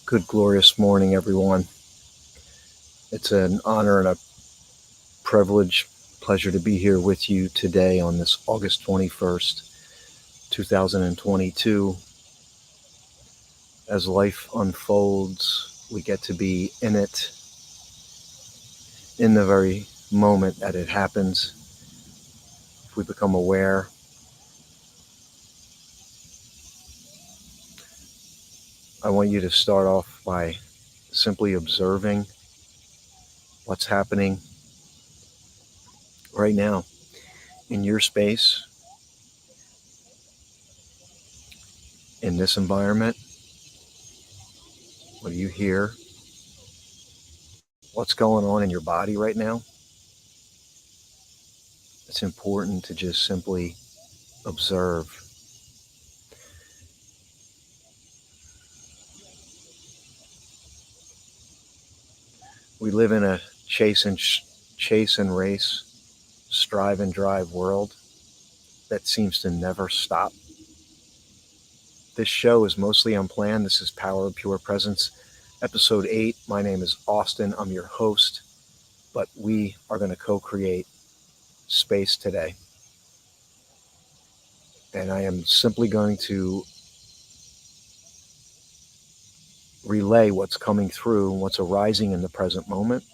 Good, glorious morning, everyone. It's an honor and a privilege, pleasure to be here with you today on this August 21st, 2022. As life unfolds, we get to be in it in the very moment that it happens. If we become aware, I want you to start off by simply observing what's happening right now in your space, in this environment. What do you hear? What's going on in your body right now? It's important to just simply observe. We live in a chase and race, strive and drive world that seems to never stop. This show is mostly unplanned. This is Power of Pure Presence, episode 8. My name is Austin. I'm your host, but we are going to co-create space today. And I am simply going to relay what's coming through, what's arising in the present moment.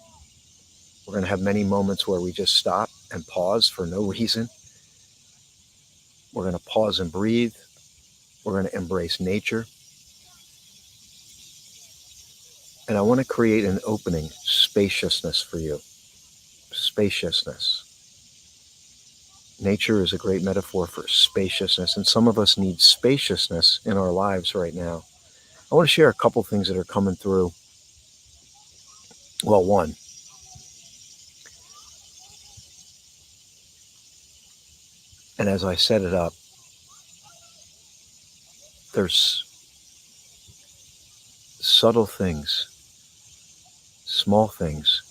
We're going to have many moments where we just stop and pause for no reason. We're going to pause and breathe. We're going to embrace nature. And I want to create an opening, spaciousness for you. Spaciousness. Nature is a great metaphor for spaciousness, and some of us need spaciousness in our lives right now. I want to share a couple things that are coming through. Well, one, and as I set it up, there's subtle things, small things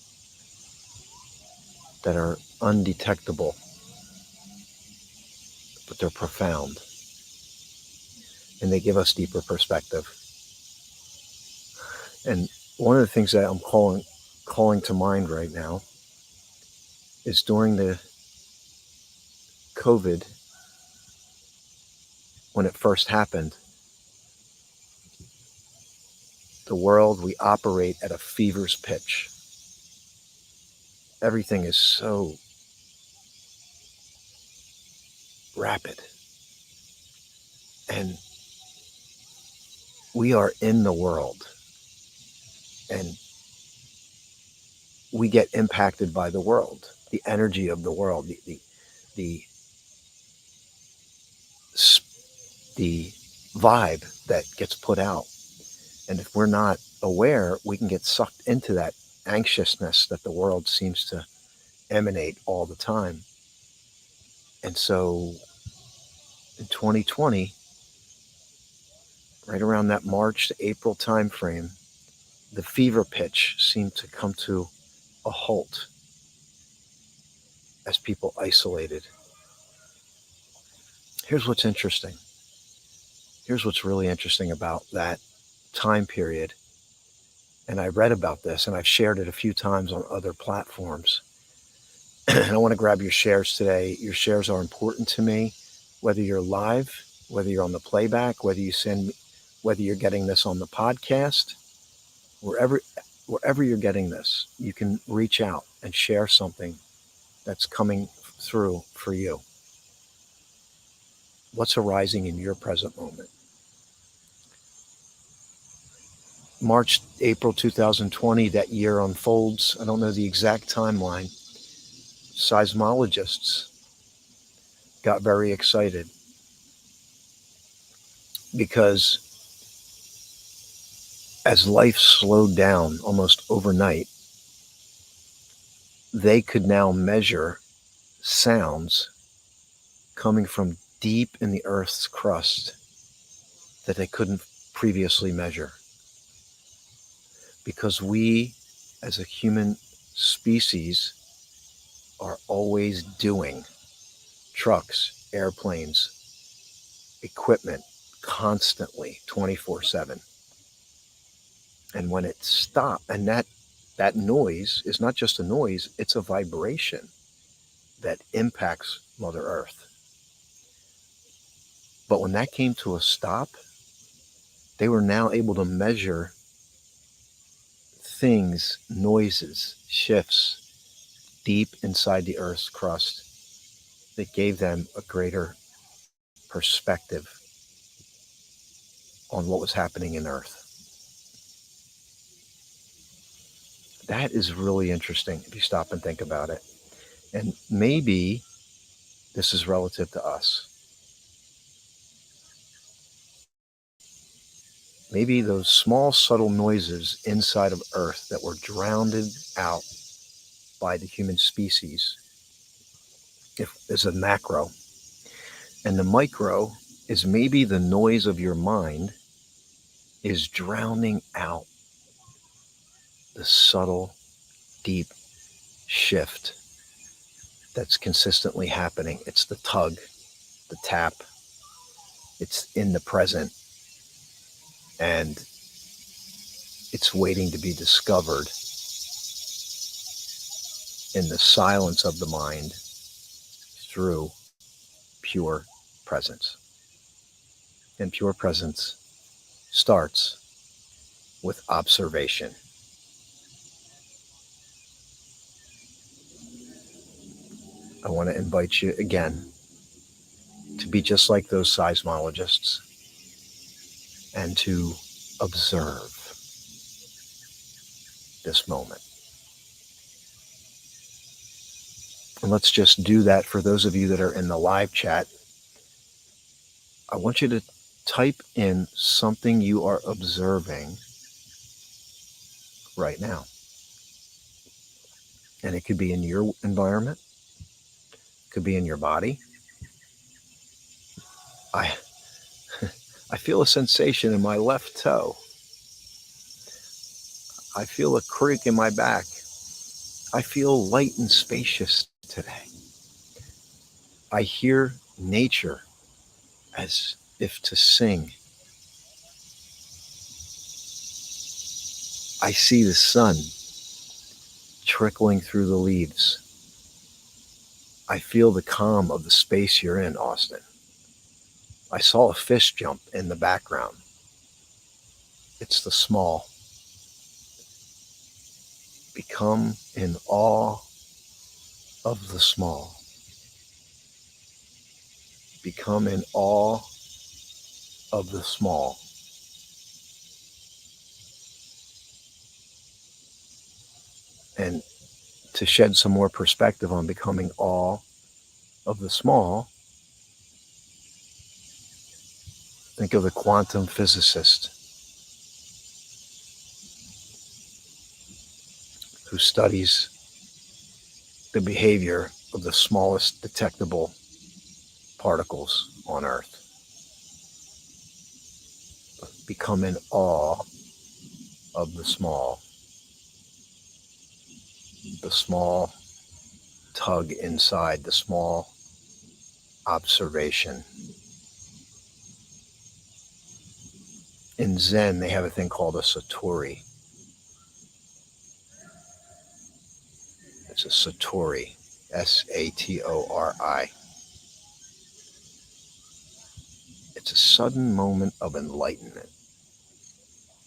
that are undetectable, but they're profound, and they give us deeper perspective. And one of the things that I'm calling to mind right now is during the COVID, when it first happened, the world, we operate at a fever's pitch. Everything is so rapid. And we are in the world. And we get impacted by the world, the energy of the world, the vibe that gets put out. And if we're not aware, we can get sucked into that anxiousness that the world seems to emanate all the time. And so in 2020, right around that March to April timeframe, the fever pitch seemed to come to a halt as people isolated. Here's what's interesting. Here's what's really interesting about that time period. And I read about this and I've shared it a few times on other platforms. And I want to grab your shares today. Your shares are important to me, whether you're live, whether you're on the playback, whether you're getting this on the podcast, wherever you're getting this, you can reach out and share something that's coming through for you. What's arising in your present moment? March, April 2020, that year unfolds. I don't know the exact timeline. Seismologists got very excited because as life slowed down almost overnight, they could now measure sounds coming from deep in the Earth's crust that they couldn't previously measure. Because we, as a human species, are always doing. Trucks, airplanes, equipment, constantly, 24/7. And when it stops, and that noise is not just a noise, it's a vibration that impacts Mother Earth. But when that came to a stop, they were now able to measure things, noises, shifts deep inside the Earth's crust that gave them a greater perspective on what was happening in Earth. That is really interesting if you stop and think about it. And maybe this is relative to us. Maybe those small, subtle noises inside of Earth that were drowned out by the human species is a macro. And the micro is maybe the noise of your mind is drowning out the subtle, deep shift that's consistently happening. It's the tug, the tap, it's in the present, and it's waiting to be discovered in the silence of the mind through pure presence. And pure presence starts with observation. I want to invite you again to be just like those seismologists and to observe this moment. And let's just do that for those of you that are in the live chat. I want you to type in something you are observing right now. And it could be in your environment, it could be in your body. I feel a sensation in my left toe. I feel a creak in my back. I feel light and spacious today. I hear nature as if to sing. I see the sun trickling through the leaves. I feel the calm of the space you're in, Austin. I saw a fish jump in the background. It's the small. Become in awe of the small. Become in awe of the small. And to shed some more perspective on becoming awe of the small, think of the quantum physicist who studies the behavior of the smallest detectable particles on Earth. Become in awe of the small tug inside, the small observation. In Zen, they have a thing called a satori. It's a satori, S-A-T-O-R-I. It's a sudden moment of enlightenment.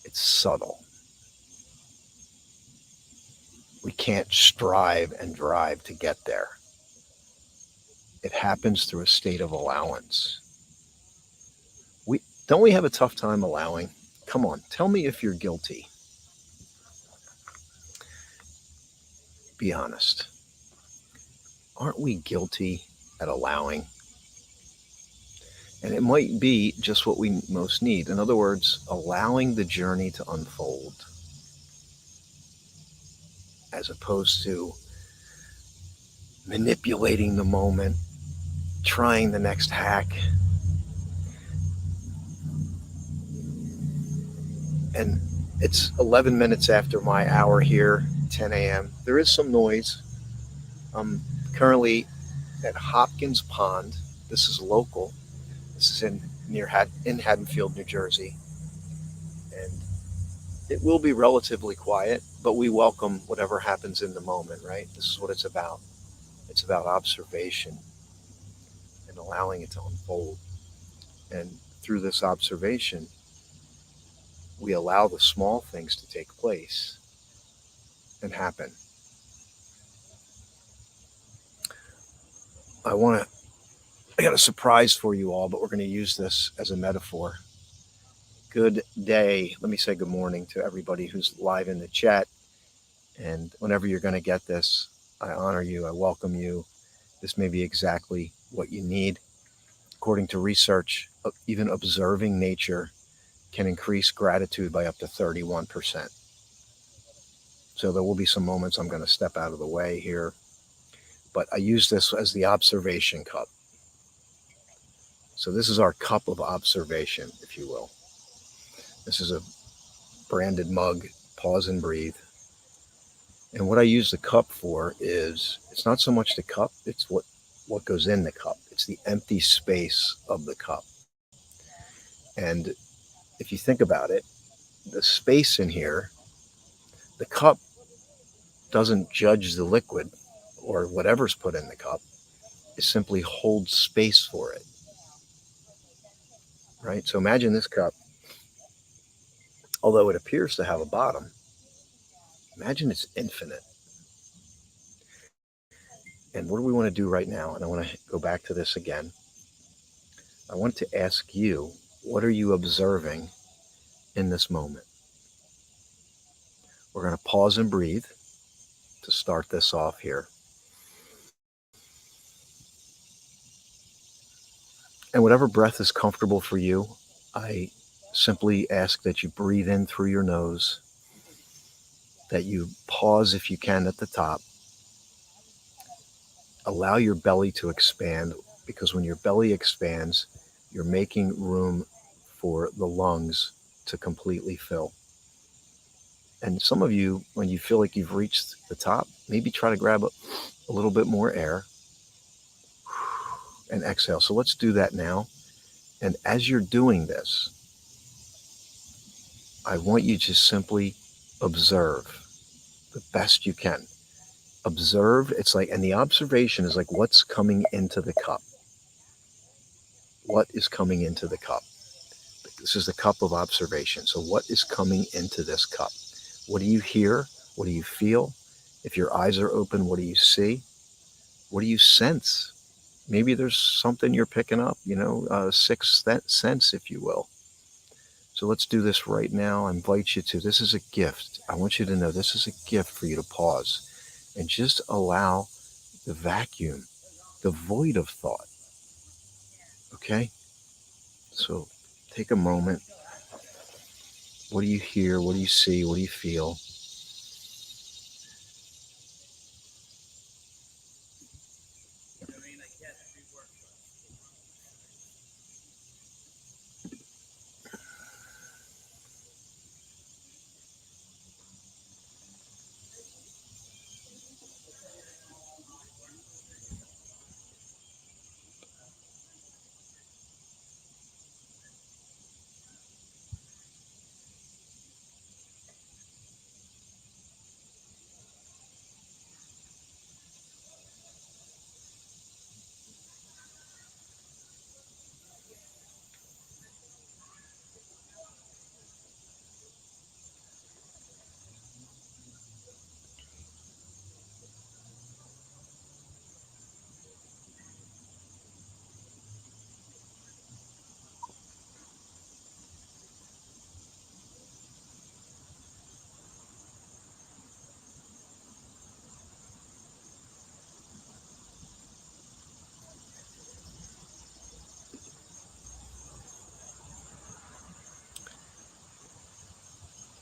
It's subtle. We can't strive and drive to get there. It happens through a state of allowance. Don't we have a tough time allowing? Come on, tell me if you're guilty. Be honest. Aren't we guilty at allowing? And it might be just what we most need. In other words, allowing the journey to unfold, as opposed to manipulating the moment, trying the next hack. And it's 11 minutes after my hour here, 10 a.m. There is some noise. I'm currently at Hopkins Pond. This is local. This is in Haddonfield, New Jersey. And it will be relatively quiet, but we welcome whatever happens in the moment, right? This is what it's about. It's about observation and allowing it to unfold. And through this observation, we allow the small things to take place and happen. I got a surprise for you all, but we're going to use this as a metaphor. Good day. Let me say good morning to everybody who's live in the chat. And whenever you're going to get this, I honor you. I welcome you. This may be exactly what you need. According to research, even observing nature can increase gratitude by up to 31%. So there will be some moments I'm going to step out of the way here. But I use this as the observation cup. So this is our cup of observation, if you will. This is a branded mug, pause and breathe. And what I use the cup for is, it's not so much the cup, it's what goes in the cup. It's the empty space of the cup. And if you think about it, the space in here, the cup doesn't judge the liquid or whatever's put in the cup. It simply holds space for it. Right? So imagine this cup, although it appears to have a bottom, imagine it's infinite. And what do we want to do right now? And I want to go back to this again. I want to ask you, what are you observing in this moment? We're going to pause and breathe to start this off here. And whatever breath is comfortable for you, I simply ask that you breathe in through your nose, that you pause if you can at the top. Allow your belly to expand, because when your belly expands, you're making room for the lungs to completely fill. And some of you, when you feel like you've reached the top, maybe try to grab a little bit more air and exhale. So let's do that now. And as you're doing this, I want you to simply observe the best you can. Observe, it's like, and the observation is like what's coming into the cup. What is coming into the cup? This is the cup of observation. So what is coming into this cup? What do you hear? What do you feel? If your eyes are open, what do you see? What do you sense? Maybe there's something you're picking up, sixth sense, if you will. So let's do this right now. I invite you to, this is a gift. I want you to know this is a gift for you to pause and just allow the vacuum, the void of thought. Okay? So take a moment. What do you hear? What do you see? What do you feel?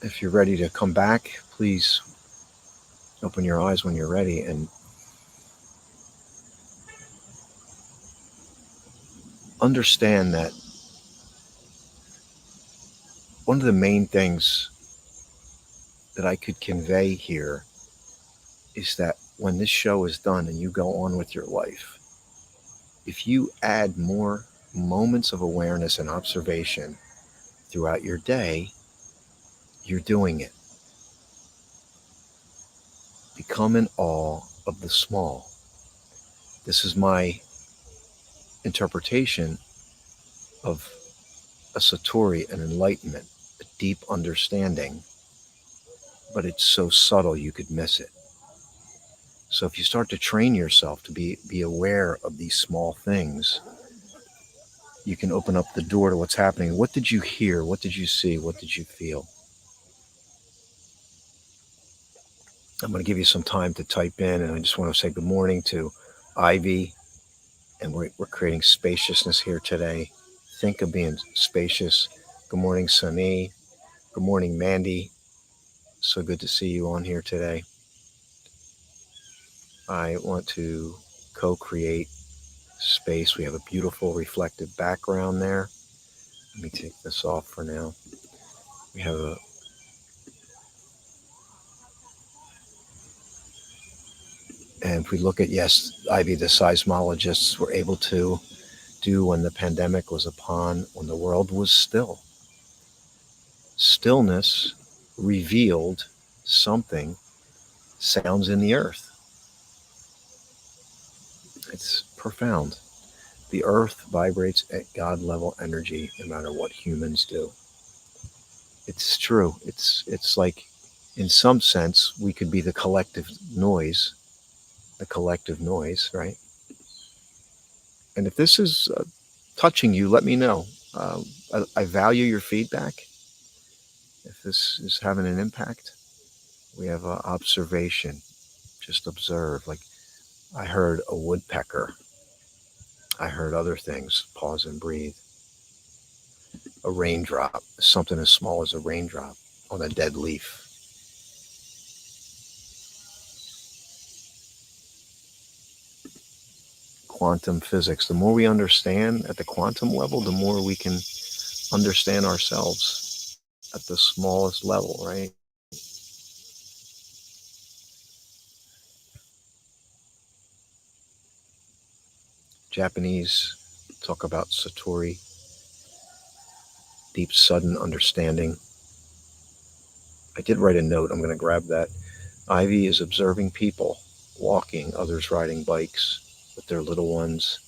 If you're ready to come back, please open your eyes when you're ready and understand that one of the main things that I could convey here is that when this show is done and you go on with your life, if you add more moments of awareness and observation throughout your day, You're doing it. Become in awe of the small. This is my interpretation of a satori, an enlightenment, a deep understanding, but it's so subtle you could miss it. So if you start to train yourself to be aware of these small things, you can open up the door to what's happening. What did you hear? What did you see? What did you feel? I'm going to give you some time to type in, and I just want to say good morning to Ivy, and we're creating spaciousness here today. Think of being spacious. Good morning, Sunny. Good morning, Mandy. So good to see you on here today. I want to co-create space. We have a beautiful reflective background there. Let me take this off for now. We have and if we look at, yes, Ivy, the seismologists were able to do when the pandemic was upon, when the world was still. Stillness revealed something, sounds in the earth. It's profound. The earth vibrates at God level energy no matter what humans do. It's true. It's like, in some sense, we could be the collective noise, right? And if this is touching you, let me know. I value your feedback. If this is having an impact, we have observation. Just observe. Like, I heard a woodpecker. I heard other things. Pause and breathe. A raindrop, something as small as a raindrop on a dead leaf. Quantum physics. The more we understand at the quantum level, the more we can understand ourselves at the smallest level, right? Japanese talk about satori, deep sudden understanding. I did write a note. I'm going to grab that. Ivy is observing people walking, others riding bikes with their little ones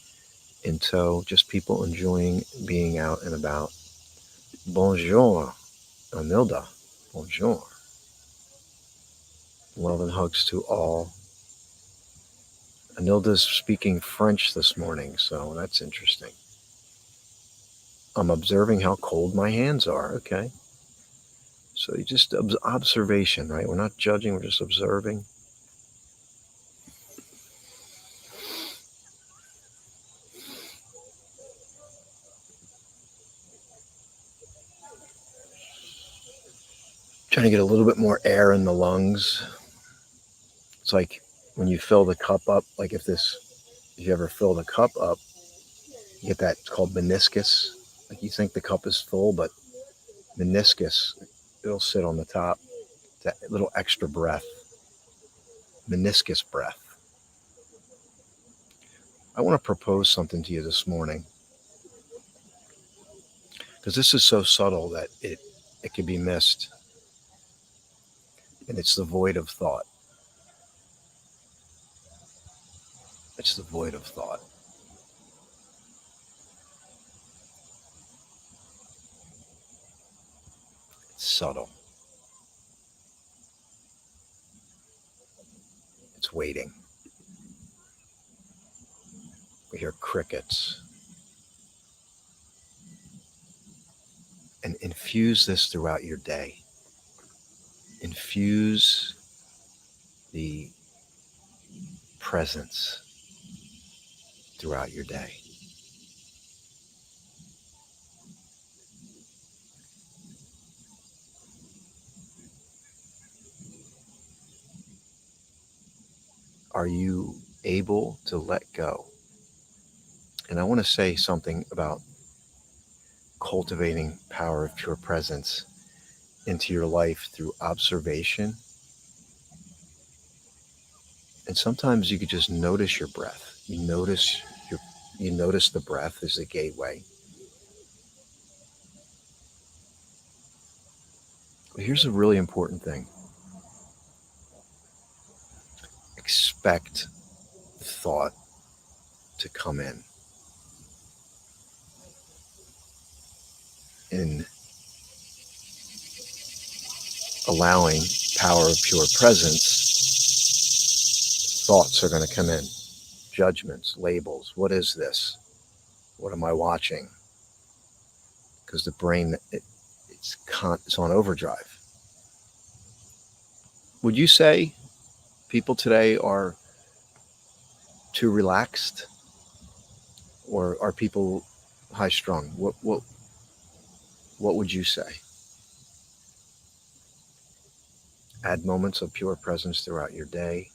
in tow, just people enjoying being out and about. Bonjour, Anilda. Bonjour. Love and hugs to all. Anilda's speaking French this morning, so that's interesting. I'm observing how cold my hands are. Okay. So you just observation, right? We're not judging, we're just observing. Trying to get a little bit more air in the lungs. It's like when you fill the cup up, like if you ever fill the cup up, you get that, it's called meniscus. Like you think the cup is full, but meniscus, it'll sit on the top. That little extra breath, meniscus breath. I want to propose something to you this morning, because this is so subtle that it can be missed. And it's the void of thought. It's the void of thought. It's subtle. It's waiting. We hear crickets. And infuse this throughout your day. Infuse the presence throughout your day. Are you able to let go? And I want to say something about cultivating power of pure presence into your life through observation. And sometimes you could just notice your breath. You notice the breath as a gateway. Here's a really important thing: expect thought to come in allowing power of pure presence. Thoughts are going to come in, judgments, labels. What is this? What am I watching? Because the brain, it's on overdrive. Would you say people today are too relaxed, or are people high strung? What would you say? Add moments of pure presence throughout your day.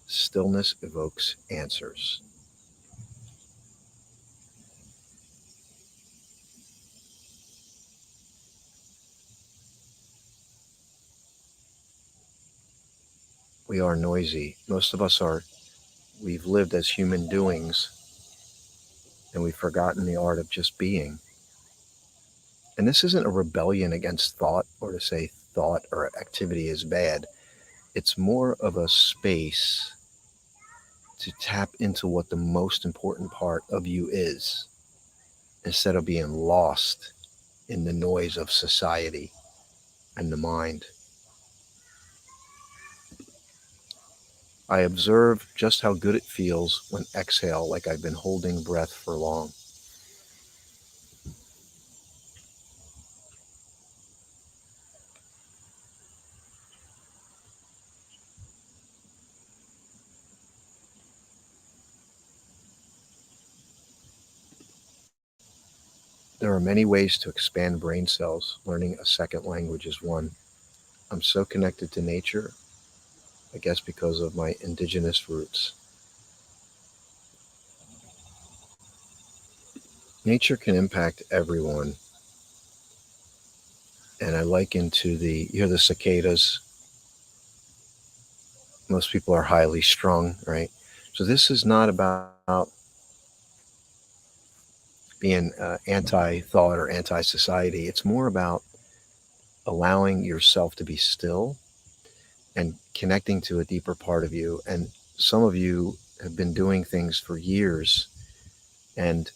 Stillness evokes answers. We are noisy. Most of us are. We've lived as human doings, and we've forgotten the art of just being. And this isn't a rebellion against thought or to say thought or activity is bad. It's more of a space to tap into what the most important part of you is, instead of being lost in the noise of society and the mind. I observe just how good it feels when exhale, like I've been holding breath for long. There are many ways to expand brain cells. Learning a second language is one. I'm so connected to nature, I guess because of my indigenous roots. Nature can impact everyone. And I liken to you hear the cicadas. Most people are highly strung, right? So this is not about being anti-thought or anti-society. It's more about allowing yourself to be still and connecting to a deeper part of you. And some of you have been doing things for years. And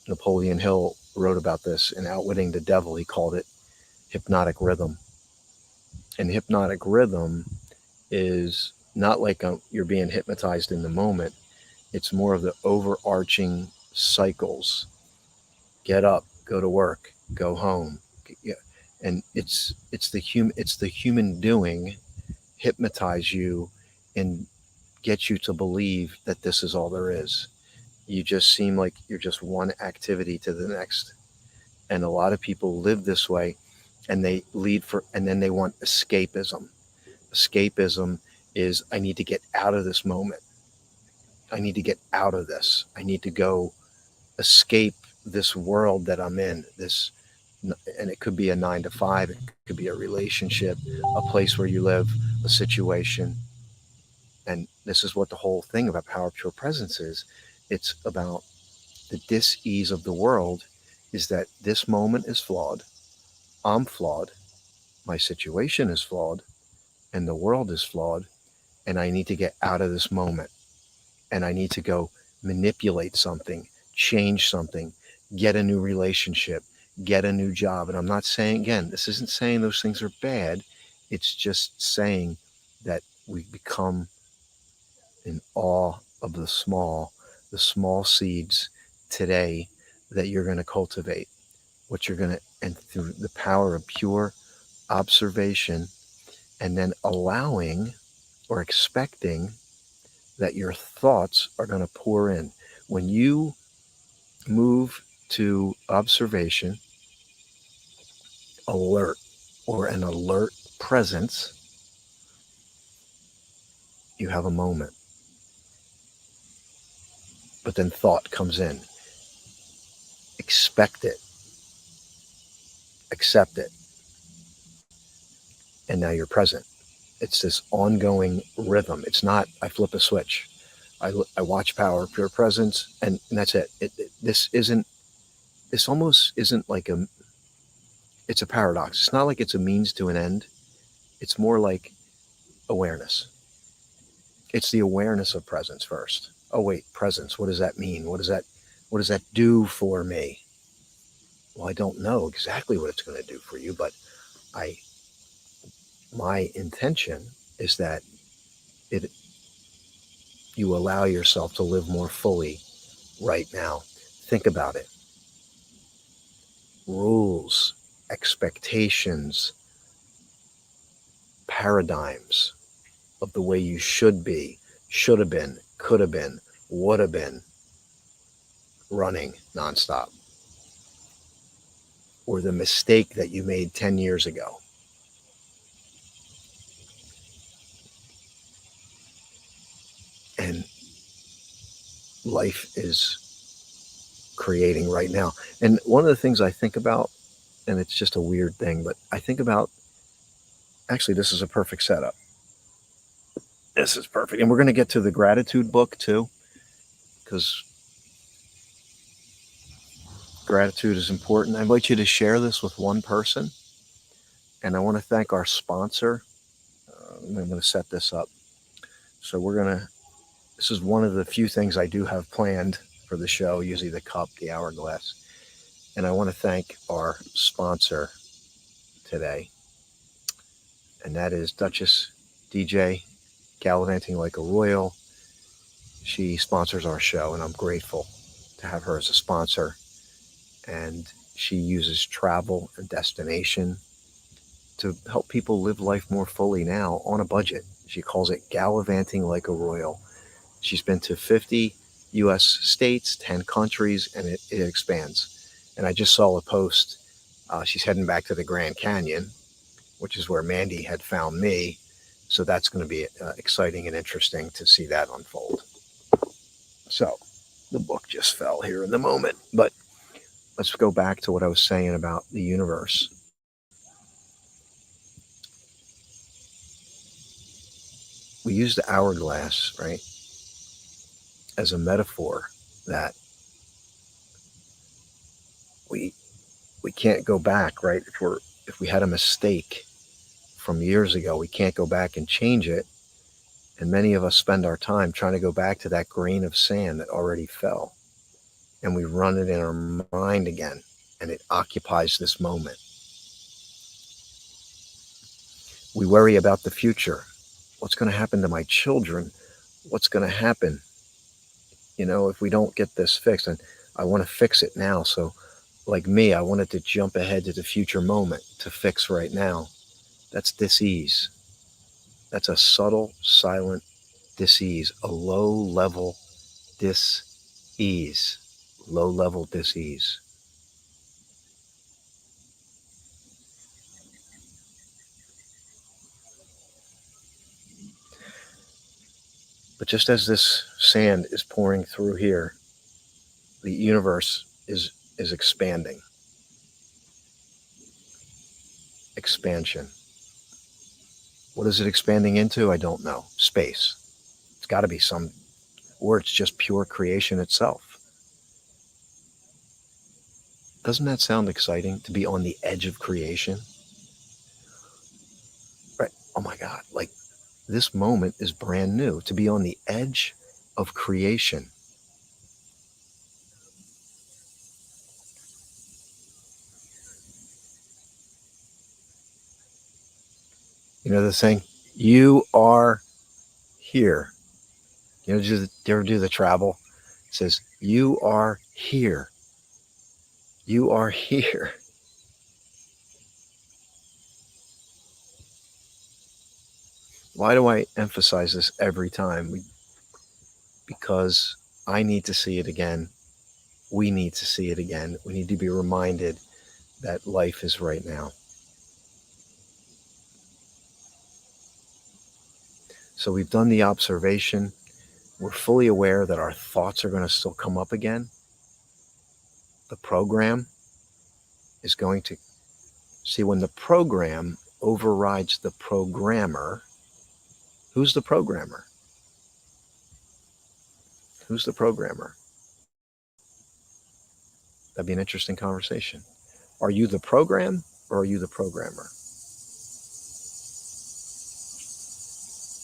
Napoleon Hill wrote about this in Outwitting the Devil. He called it hypnotic rhythm. And hypnotic rhythm is not like you're being hypnotized in the moment. It's more of the overarching cycles. Get up, go to work, go home. Yeah. And it's the human doing hypnotize you and get you to believe that this is all there is. You just seem like you're just one activity to the next. And a lot of people live this way, and they lead for and then they want escapism. Escapism is, I need to get out of this moment. I need to get out of this. I need to go escape this world that I'm in. And it could be a 9 to 5, it could be a relationship, a place where you live, a situation. And this is what the whole thing about power of pure presence is. It's about the dis-ease of the world, is that this moment is flawed. I'm flawed. My situation is flawed. And the world is flawed. And I need to get out of this moment. And I need to go manipulate something, change something, get a new relationship, get a new job. And I'm not saying, again, this isn't saying those things are bad. It's just saying that we become in awe of the small seeds today that you're going to cultivate, what you're going to, and through the power of pure observation, and then allowing or expecting that your thoughts are going to pour in. When you move to observation, alert, or an alert presence, you have a moment. But then thought comes in. Expect it, accept it, and now you're present. It's this ongoing rhythm. It's not, I flip a switch. I watch power, pure presence, and that's it. This almost isn't like It's a paradox. It's not like it's a means to an end. It's more like awareness. It's the awareness of presence first. Oh wait, presence. What does that mean? What does that do for me? Well, I don't know exactly what it's going to do for you, but I my intention is that it you allow yourself to live more fully right now. Think about it. Rules, expectations, paradigms of the way you should be, should have been, could have been, would have been running nonstop, or the mistake that you made 10 years ago. And life is creating right now. And one of the things I think about, and it's just a weird thing, but I think about, actually, this is a perfect setup. This is perfect. And we're going to get to the gratitude book too, because gratitude is important. I invite you to share this with one person. And I want to thank our sponsor. I'm going to set this up. So this is one of the few things I do have planned for the show, usually the cup, the hourglass. And I want to thank our sponsor today. And that is Duchess DJ, Gallivanting Like a Royal. She sponsors our show, and I'm grateful to have her as a sponsor. And she uses travel and destination to help people live life more fully now on a budget. She calls it Gallivanting Like a Royal. She's been to 50 U.S. states, 10 countries, and it expands. And I just saw a post. She's heading back to the Grand Canyon, which is where Mandy had found me. So that's going to be exciting and interesting to see that unfold. So the book just fell here in the moment, but let's go back to what I was saying about the universe. We use the hourglass, right, as a metaphor that we can't go back, right? If we had a mistake from years ago, we can't go back and change it. And many of us spend our time trying to go back to that grain of sand that already fell. And we run it in our mind again, and it occupies this moment. We worry about the future. What's going to happen to my children? What's going to happen, if we don't get this fixed? And I want to fix it now. So like me, I wanted to jump ahead to the future moment to fix right now. That's dis-ease. That's a subtle, silent dis-ease, a low-level dis-ease, low-level dis-ease. But just as this sand is pouring through here, the universe is expanding. Expansion. What is it expanding into? I don't know. Space. It's got to be or it's just pure creation itself. Doesn't that sound exciting, to be on the edge of creation? Right. Oh my God. Like, this moment is brand new, to be on the edge of creation. You know the thing? You are here. Do you ever do the travel? It says, you are here. You are here. Why do I emphasize this every time? Because I need to see it again. We need to see it again. We need to be reminded that life is right now. So we've done the observation. We're fully aware that our thoughts are going to still come up again. The program is going to see, when the program overrides the programmer. Who's the programmer? Who's the programmer? That'd be an interesting conversation. Are you the program, or are you the programmer?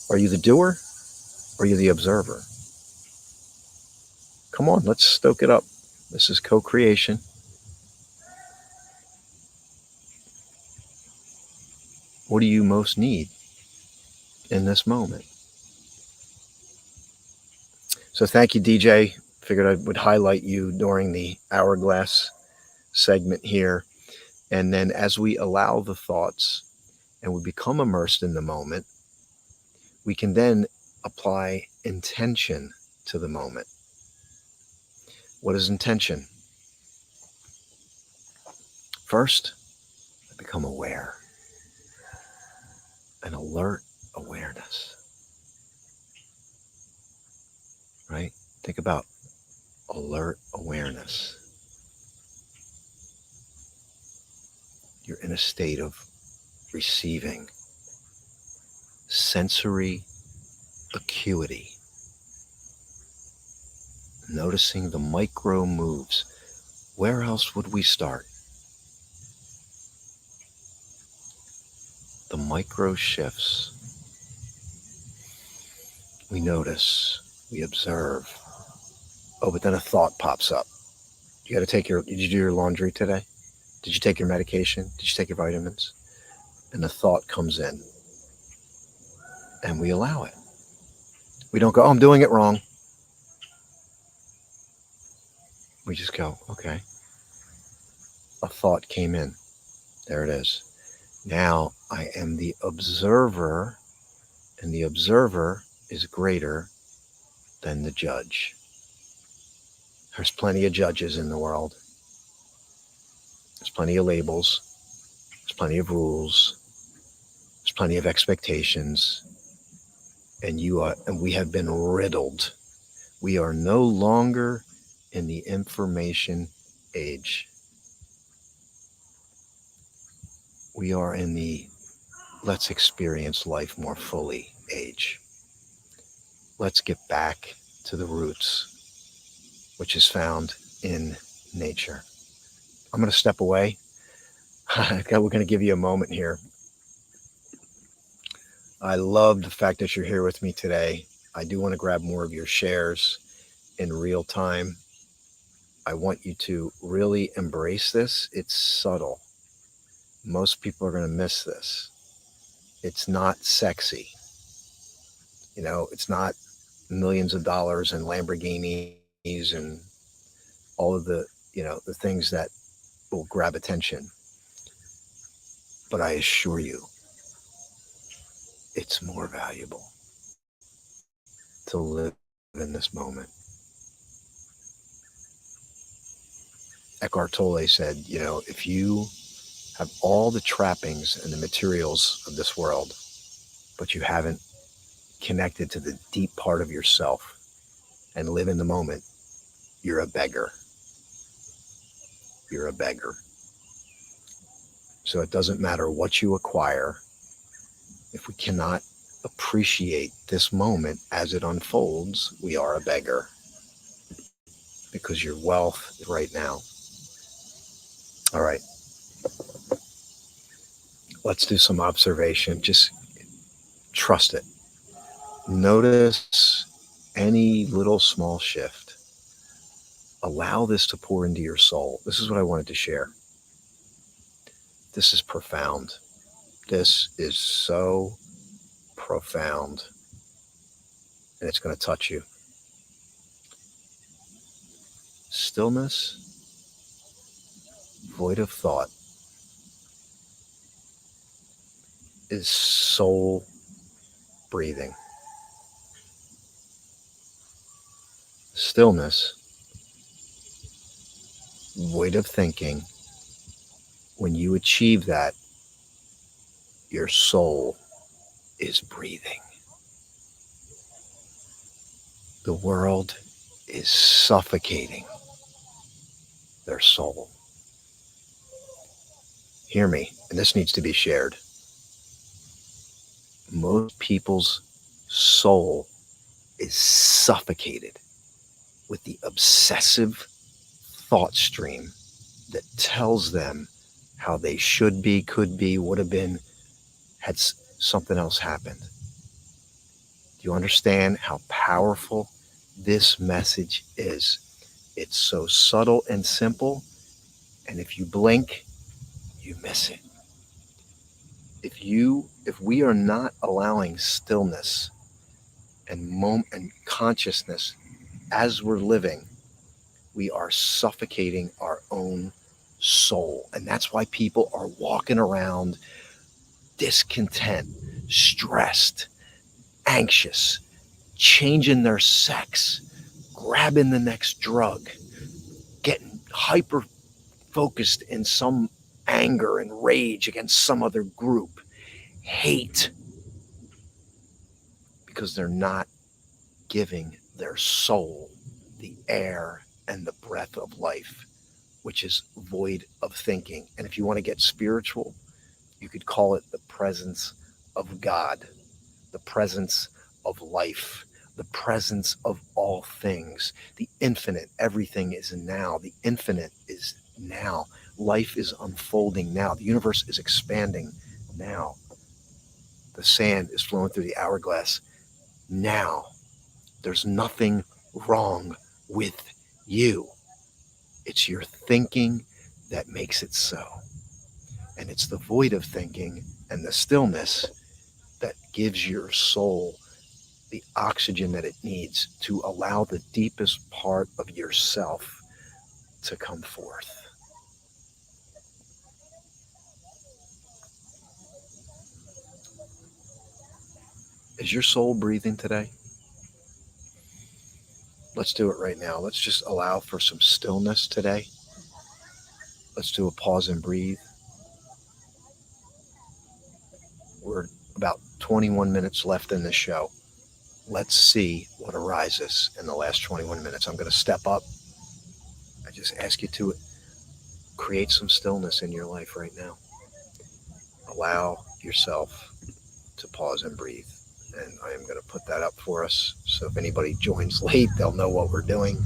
Are you the doer, or are you the observer? Come on, let's stoke it up. This is co-creation. What do you most need in this moment? So thank you, DJ. Figured I would highlight you during the hourglass segment here. And then as we allow the thoughts and we become immersed in the moment, we can then apply intention to the moment. What is intention? First, become aware, an alert awareness, right? Think about alert awareness. You're in a state of receiving sensory acuity, noticing the micro moves. Where else would we start? The micro shifts. We notice, we observe. Oh, but then a thought pops up. You got to take did you do your laundry today? Did you take your medication? Did you take your vitamins? And the thought comes in and we allow it. We don't go, oh, I'm doing it wrong. We just go, okay. A thought came in. There it is. Now I am the observer, and the observer is greater than the judge. There's plenty of judges in the world. There's plenty of labels. There's plenty of rules. There's plenty of expectations. And we have been riddled. We are no longer in the information age. We are in the let's experience life more fully age. Let's get back to the roots, which is found in nature. I'm going to step away. We're going to give you a moment here. I love the fact that you're here with me today. I do want to grab more of your shares in real time. I want you to really embrace this. It's subtle. Most people are going to miss this. It's not sexy. It's not millions of dollars and Lamborghinis and all of the things that will grab attention. But I assure you, it's more valuable to live in this moment. Eckhart Tolle said, if you have all the trappings and the materials of this world, but you haven't connected to the deep part of yourself and live in the moment, you're a beggar. You're a beggar. So it doesn't matter what you acquire. If we cannot appreciate this moment as it unfolds, we are a beggar, because your wealth is right now. All right. Let's do some observation. Just trust it. Notice any little small shift. Allow this to pour into your soul. This is what I wanted to share. This is profound. This is so profound. And it's going to touch you. Stillness, void of thought, is soul breathing. Stillness, void of thinking. When you achieve that, your soul is breathing. The world is suffocating their soul. Hear me, and this needs to be shared. Most people's soul is suffocated with the obsessive thought stream that tells them how they should be, could be, would have been, had something else happened. Do you understand how powerful this message is? It's so subtle and simple, and if you blink, you miss it. If we are not allowing stillness and consciousness as we're living, we are suffocating our own soul. And that's why people are walking around discontent, stressed, anxious, changing their sex, grabbing the next drug, getting hyper focused in some anger and rage against some other group, hate, because they're not giving their soul the air and the breath of life, which is void of thinking. And if you want to get spiritual, you could call it the presence of God, the presence of life, the presence of all things, the infinite. Everything is now. The infinite is now. Life is unfolding now. The universe is expanding now. The sand is flowing through the hourglass now. There's nothing wrong with you. It's your thinking that makes it so. And it's the void of thinking and the stillness that gives your soul the oxygen that it needs to allow the deepest part of yourself to come forth. Is your soul breathing today? Let's do it right now. Let's just allow for some stillness today. Let's do a pause and breathe. We're about 21 minutes left in the show. Let's see what arises in the last 21 minutes. I'm going to step up. I just ask you to create some stillness in your life right now. Allow yourself to pause and breathe. And I am going to put that up for us. So if anybody joins late, they'll know what we're doing.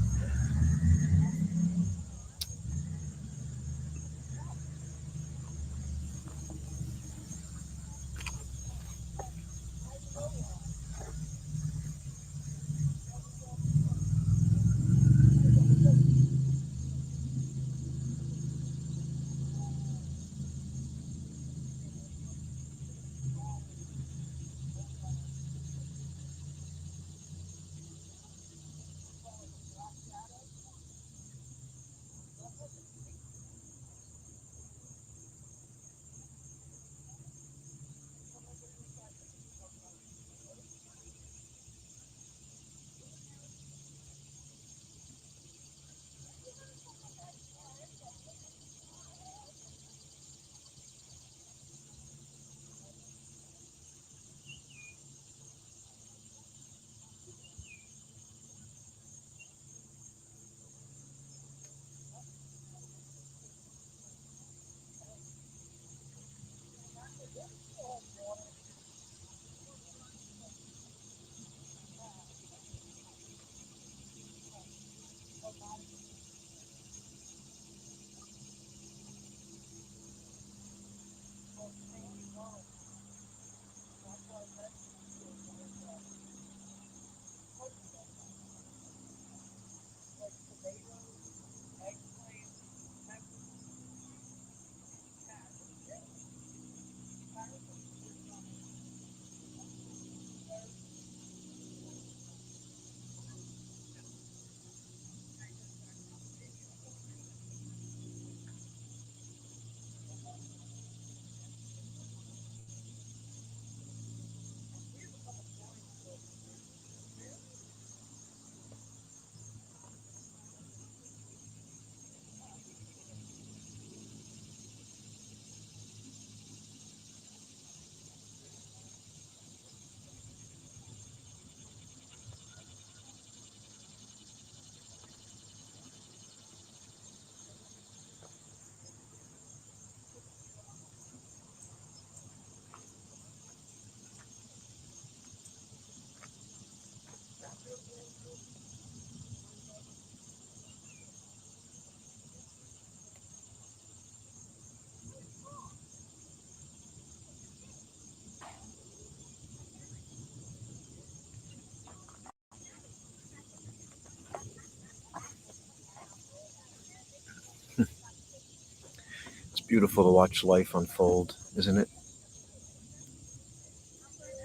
Beautiful to watch life unfold, isn't it?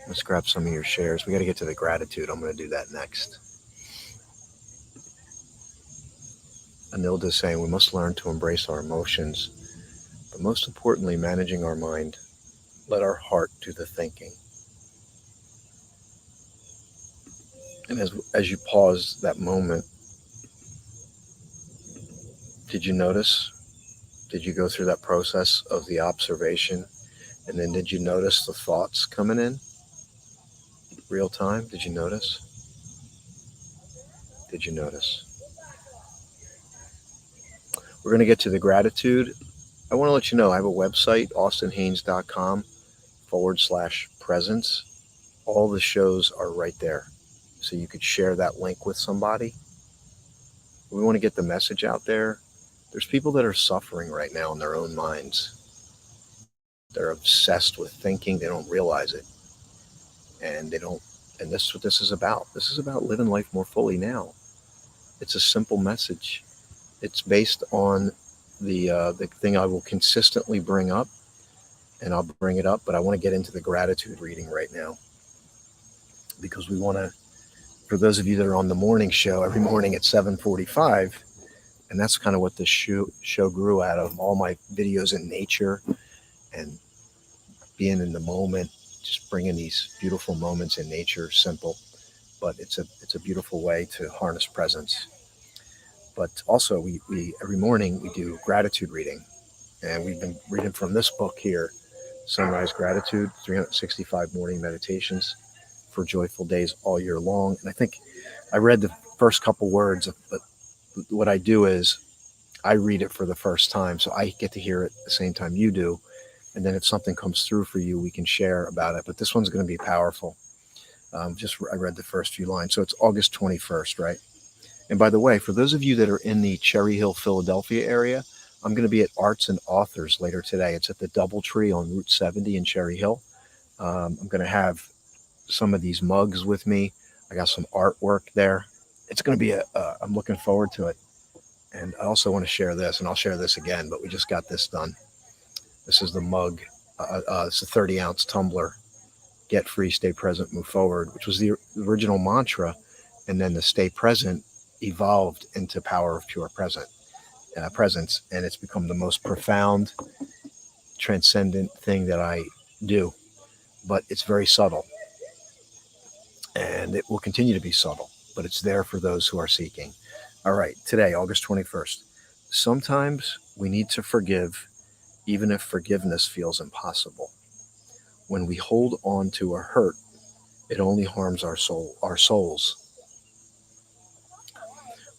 Let's grab some of your shares. We got to get to the gratitude. I'm going to do that next. Anilda is saying we must learn to embrace our emotions, but most importantly, managing our mind. Let our heart do the thinking. And as you pause that moment, did you notice? Did you go through that process of the observation? And then did you notice the thoughts coming in real time? Did you notice? Did you notice? We're going to get to the gratitude. I want to let you know I have a website, austinhaynes.com/presence. All the shows are right there. So you could share that link with somebody. We want to get the message out there. There's people that are suffering right now in their own minds. They're obsessed with thinking. They don't realize it. And this is what this is about. This is about living life more fully now. It's a simple message. It's based on the thing I will consistently bring up, and I'll bring it up, but I want to get into the gratitude reading right now, because we want to, for those of you that are on the morning show every morning at 7:45, and that's kind of what this show grew out of, all my videos in nature and being in the moment, just bringing these beautiful moments in nature. Simple, but it's a beautiful way to harness presence. But also we every morning we do gratitude reading, and we've been reading from this book here, Sunrise Gratitude, 365 Morning Meditations for Joyful Days All Year Long. And I think I read the first couple words, but what I do is I read it for the first time, so I get to hear it at the same time you do. And then if something comes through for you, we can share about it. But this one's going to be powerful. I read the first few lines. So it's August 21st, right? And by the way, for those of you that are in the Cherry Hill, Philadelphia area, I'm going to be at Arts and Authors later today. It's at the Doubletree on Route 70 in Cherry Hill. I'm going to have some of these mugs with me. I got some artwork there. It's going to be I'm looking forward to it. And I also want to share this, and I'll share this again, but we just got this done. This is the mug. It's a 30-ounce tumbler. Get free, stay present, move forward, which was the original mantra. And then the stay present evolved into power of pure presence. And it's become the most profound, transcendent thing that I do. But it's very subtle. And it will continue to be subtle, but it's there for those who are seeking. All right, today, August 21st. Sometimes we need to forgive, even if forgiveness feels impossible. When we hold on to a hurt, it only harms our souls.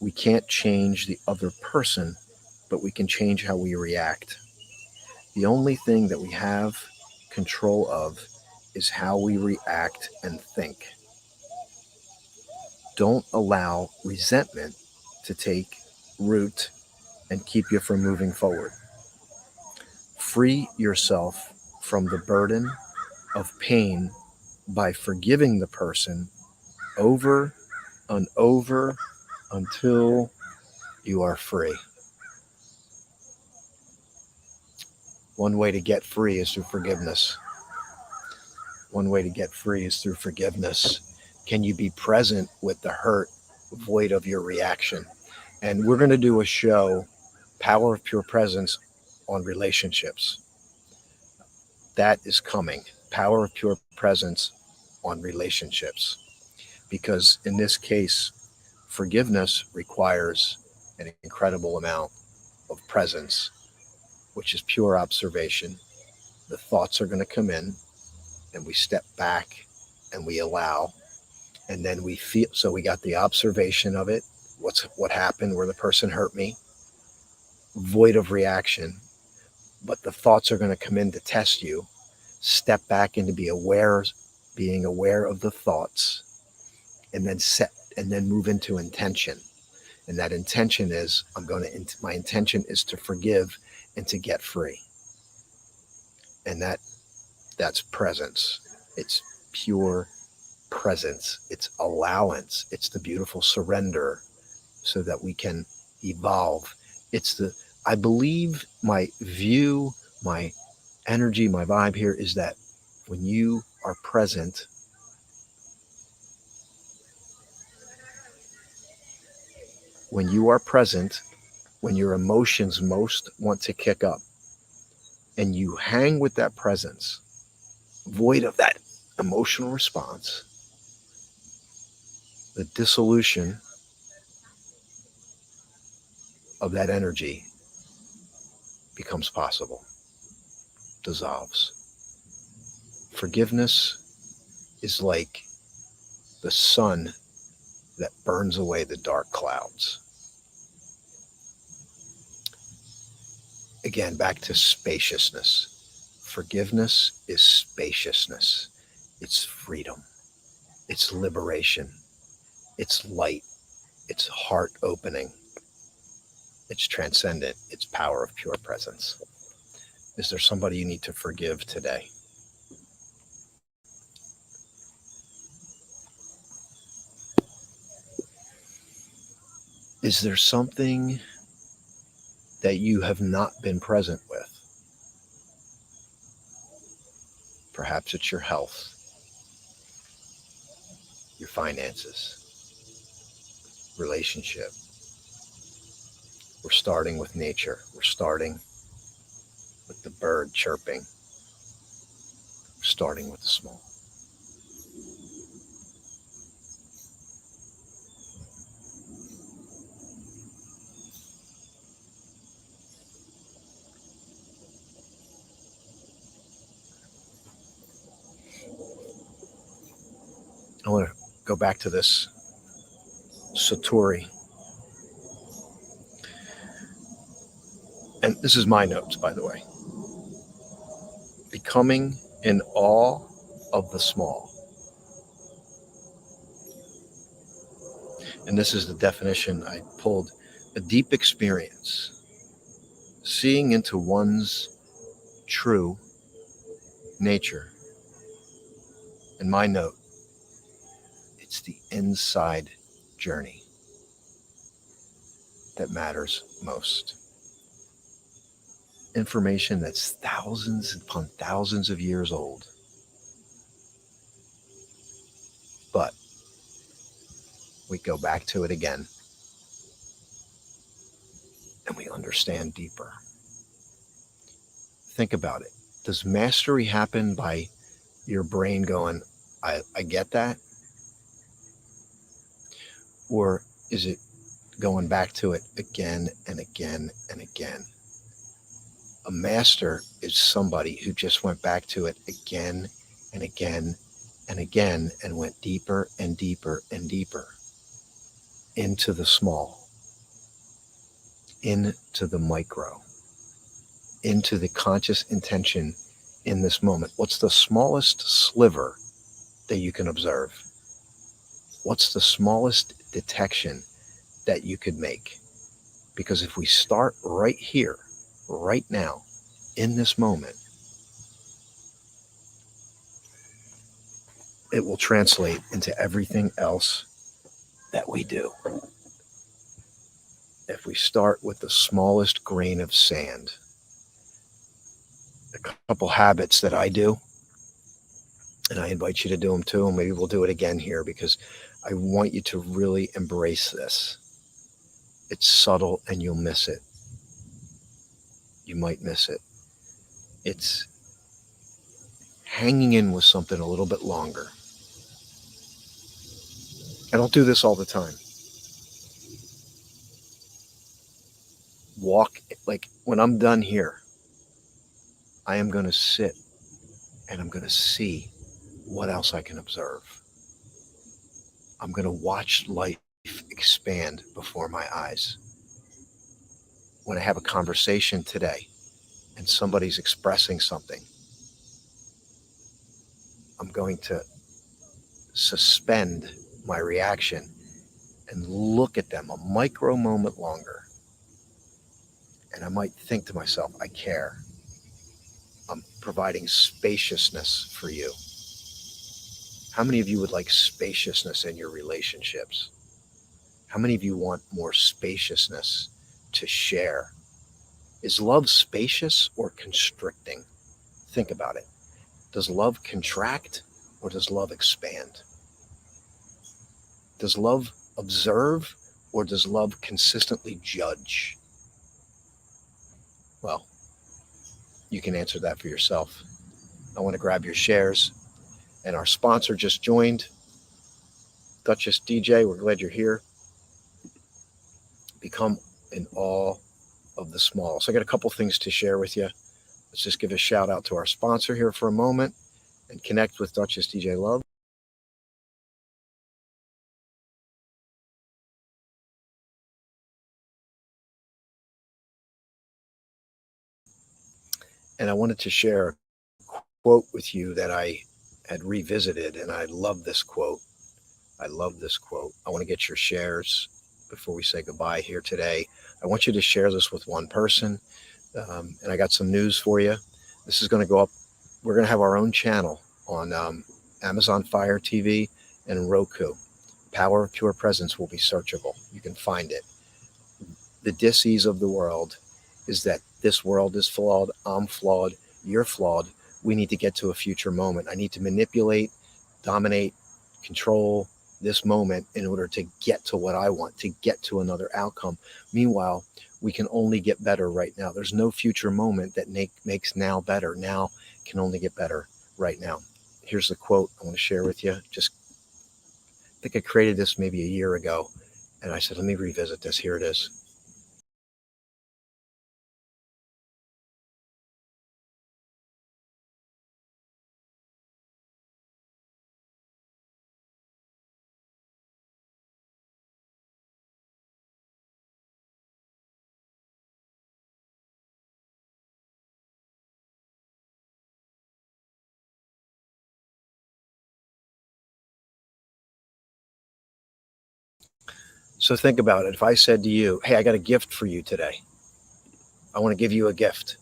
We can't change the other person, but we can change how we react. The only thing that we have control of is how we react and think. Don't allow resentment to take root and keep you from moving forward. Free yourself from the burden of pain by forgiving the person over and over until you are free. One way to get free is through forgiveness. One way to get free is through forgiveness. Can you be present with the hurt, void of your reaction? And we're going to do a show, Power of Pure Presence, on relationships. That is coming. Power of Pure Presence on relationships. Because in this case, forgiveness requires an incredible amount of presence, which is pure observation. The thoughts are going to come in, and we step back and we allow, and then we feel. So we got the observation of it. What happened, where the person hurt me, void of reaction, but the thoughts are going to come in to test you. Step back and to being aware of the thoughts, and then move into intention. And that intention is, my intention is to forgive and to get free. And that's presence. It's pure presence. It's allowance. It's the beautiful surrender so that we can evolve. I believe my view, my energy, my vibe here is that when you are present, when you are present, when your emotions most want to kick up, and you hang with that presence, void of that emotional response, the dissolution of that energy becomes possible, dissolves. Forgiveness is like the sun that burns away the dark clouds. Again, back to spaciousness. Forgiveness is spaciousness. It's freedom. It's liberation. It's light. It's heart opening. It's transcendent. It's power of pure presence. Is there somebody you need to forgive today? Is there something that you have not been present with? Perhaps it's your health, your finances, relationship. We're starting with nature. We're starting with the bird chirping. We're starting with the small. I want to go back to this Satori. And this is my notes, by the way. Becoming in awe of the small. And this is the definition I pulled: a deep experience, seeing into one's true nature. And my note, it's the inside journey that matters most. Information that's thousands upon thousands of years old. But we go back to it again and we understand deeper. Think about it. Does mastery happen by your brain going, I get that? Or is it going back to it again and again and again? A master is somebody who just went back to it again and again and again and went deeper and deeper and deeper into the small, into the micro, into the conscious intention in this moment. What's the smallest sliver that you can observe? What's the smallest detection that you could make? Because if we start right here, right now, in this moment, it will translate into everything else that we do. If we start with the smallest grain of sand, a couple habits that I do, and I invite you to do them too, and maybe we'll do it again here because I want you to really embrace this. It's subtle and you'll miss it. You might miss it. It's hanging in with something a little bit longer. I don't do this all the time. Walk, like when I'm done here, I am going to sit and I'm going to see what else I can observe. I'm going to watch life expand before my eyes. When I have a conversation today and somebody's expressing something, I'm going to suspend my reaction and look at them a micro moment longer. And I might think to myself, I care. I'm providing spaciousness for you. How many of you would like spaciousness in your relationships? How many of you want more spaciousness to share Is love spacious or constricting? Think about it. Does love contract or does love expand? Does love observe or does love consistently judge? Well, you can answer that for yourself. I want to grab your shares. And our sponsor just joined, Duchess DJ. We're glad you're here. Become in awe of the small. So I got a couple things to share with you. Let's just give a shout out to our sponsor here for a moment and connect with Duchess DJ Love. And I wanted to share a quote with you that I had revisited, and I love this quote. I love this quote. I want to get your shares before we say goodbye here today. I want you to share this with one person. And I got some news for you. This is going to go up. We're going to have our own channel on Amazon Fire TV and Roku. Power of Pure Presence will be searchable. You can find it. The dis-ease of the world is that this world is flawed. I'm flawed. You're flawed. We need to get to a future moment. I need to manipulate, dominate, control this moment in order to get to what I want, to get to another outcome. Meanwhile, we can only get better right now. There's no future moment that makes now better. Now can only get better right now. Here's the quote I want to share with you. Just I think I created this maybe a year ago, and I said, let me revisit this. Here it is. So think about it. If I said to you, hey, I got a gift for you today. I want to give you a gift.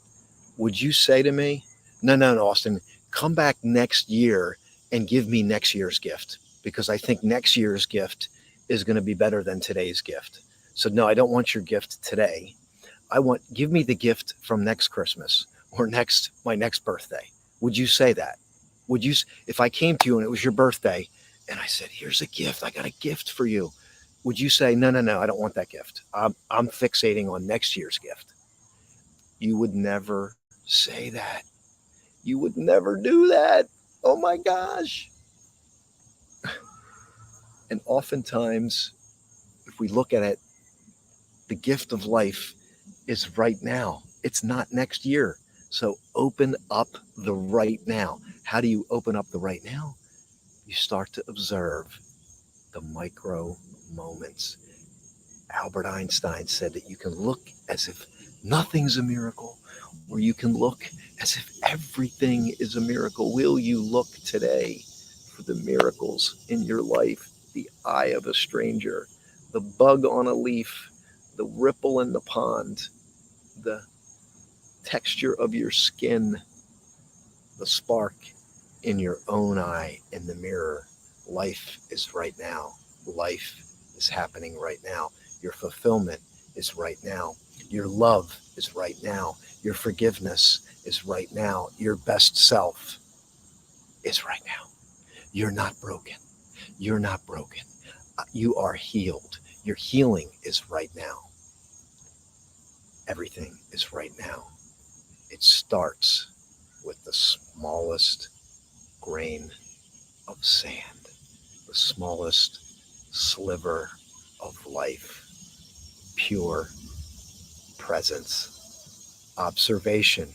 Would you say to me, no, Austin, come back next year and give me next year's gift? Because I think next year's gift is going to be better than today's gift. So no, I don't want your gift today. Give me the gift from next Christmas or my next birthday. Would you say that? Would you, if I came to you and it was your birthday and I said, here's a gift, I got a gift for you. Would you say, no, I don't want that gift. I'm fixating on next year's gift. You would never say that. You would never do that. Oh my gosh. And oftentimes, if we look at it, the gift of life is right now. It's not next year. So open up the right now. How do you open up the right now? You start to observe the micro moments. Albert Einstein said that you can look as if nothing's a miracle, or you can look as if everything is a miracle. Will you look today for the miracles in your life? The eye of a stranger, the bug on a leaf, the ripple in the pond, the texture of your skin, the spark in your own eye in the mirror. Life is right now. Life is happening right now. Your fulfillment is right now. Your love is right now. Your forgiveness is right now. Your best self is right now. You're not broken. You're not broken. You are healed. Your healing is right now. Everything is right now. It starts with the smallest grain of sand, the smallest sliver of life, pure presence, observation,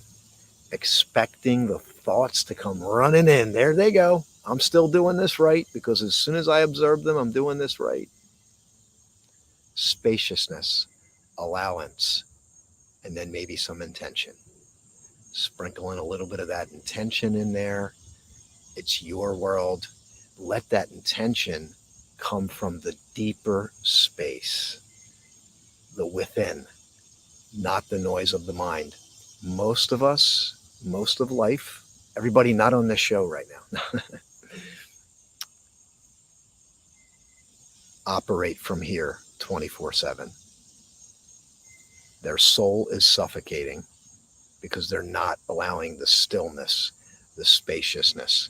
expecting the thoughts to come running in. There they go. I'm still doing this right because as soon as I observe them, I'm doing this right. Spaciousness, allowance, and then maybe some intention. Sprinkle in a little bit of that intention in there. It's your world. Let that intention come from the deeper space, the within, not the noise of the mind. Most of us, most of life, everybody not on this show right now, operate from here 24/7. Their soul is suffocating because they're not allowing the stillness, the spaciousness,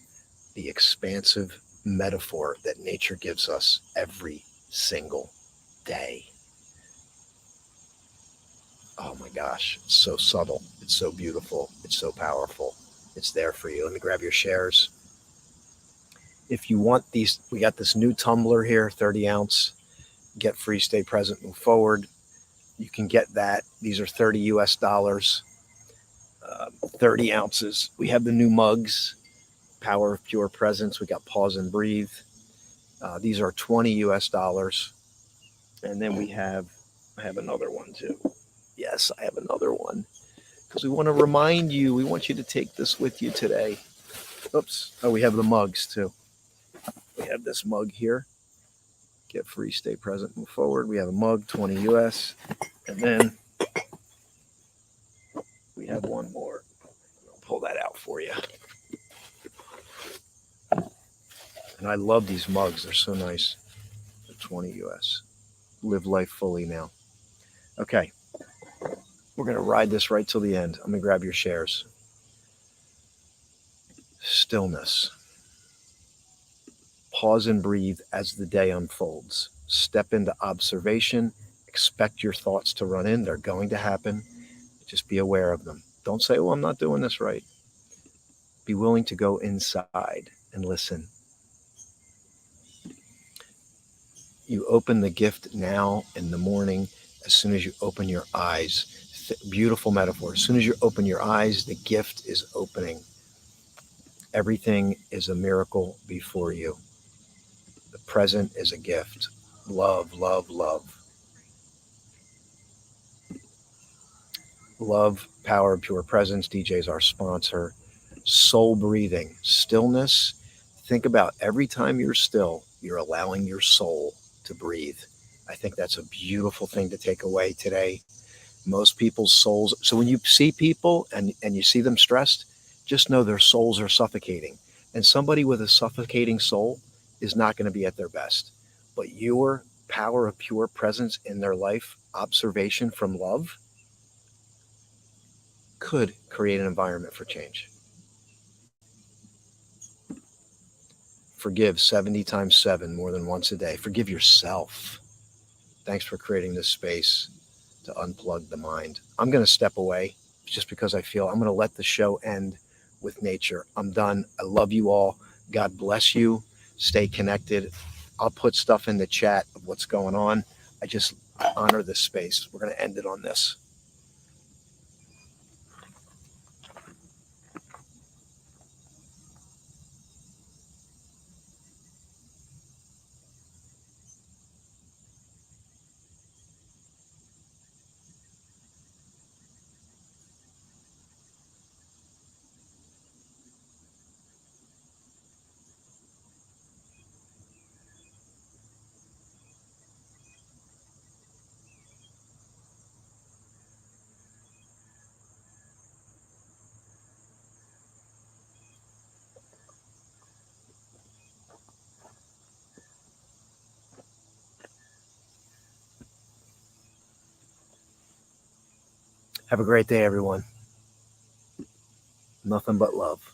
the expansive metaphor that nature gives us every single day. Oh my gosh, it's so subtle. It's so beautiful. It's so powerful. It's there for you. Let me grab your shares. If you want these, we got this new tumbler here, 30 ounce. Get free, stay present, move forward. You can get that. These are 30 US dollars, 30 ounces. We have the new mugs, Power of Pure Presence. We got Pause and Breathe. These are 20 US dollars. And then I have another one too. Yes, I have another one because we want to remind you, we want you to take this with you today. Oops. Oh, we have the mugs too. We have this mug here. Get free, stay present, move forward. We have a mug, 20 US. And then we have one more. I'll pull that out for you. And I love these mugs. They're so nice. They're 20 US. Live life fully now. Okay. We're going to ride this right till the end. I'm going to grab your shares. Stillness. Pause and breathe as the day unfolds. Step into observation. Expect your thoughts to run in. They're going to happen. Just be aware of them. Don't say, oh, I'm not doing this right. Be willing to go inside and listen. You open the gift now in the morning as soon as you open your eyes. Beautiful metaphor. As soon as you open your eyes, the gift is opening. Everything is a miracle before you. The present is a gift. Love, love, love. Love, Power, Pure Presence. DJ is our sponsor. Soul breathing, stillness. Think about every time you're still, you're allowing your soul to breathe. I think that's a beautiful thing to take away today. Most people's souls. So when you see people and you see them stressed, just know their souls are suffocating. And somebody with a suffocating soul is not going to be at their best. But your power of pure presence in their life, observation from love, could create an environment for change. Forgive 70 times 7 more than once a day. Forgive yourself. Thanks for creating this space to unplug the mind. I'm going to step away just because I feel I'm going to let the show end with nature. I'm done. I love you all. God bless you. Stay connected. I'll put stuff in the chat of what's going on. I honor this space. We're going to end it on this. Have a great day, everyone. Nothing but love.